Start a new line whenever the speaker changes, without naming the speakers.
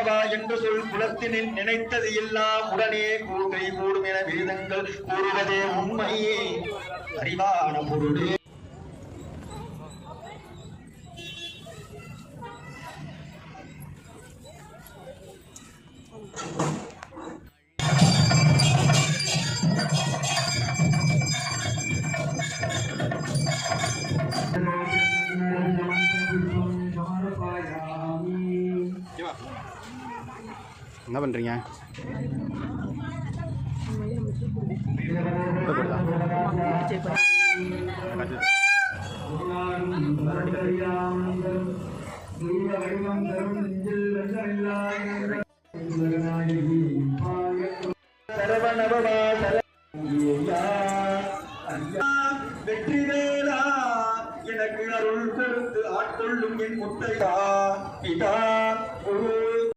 வா என்று சொல் குலத்தினில் நினைத்தது எல்லாம் உடனே கை கூடும் என வேதங்கள் கூறுவதே உண்மையே அறிவான பொருளே.
என்ன பண்றீங்க?
வெற்றி வேளா எனக்கு அருள் கொடுத்து ஆட்கொள்ளும் என் முத்தையா பிதா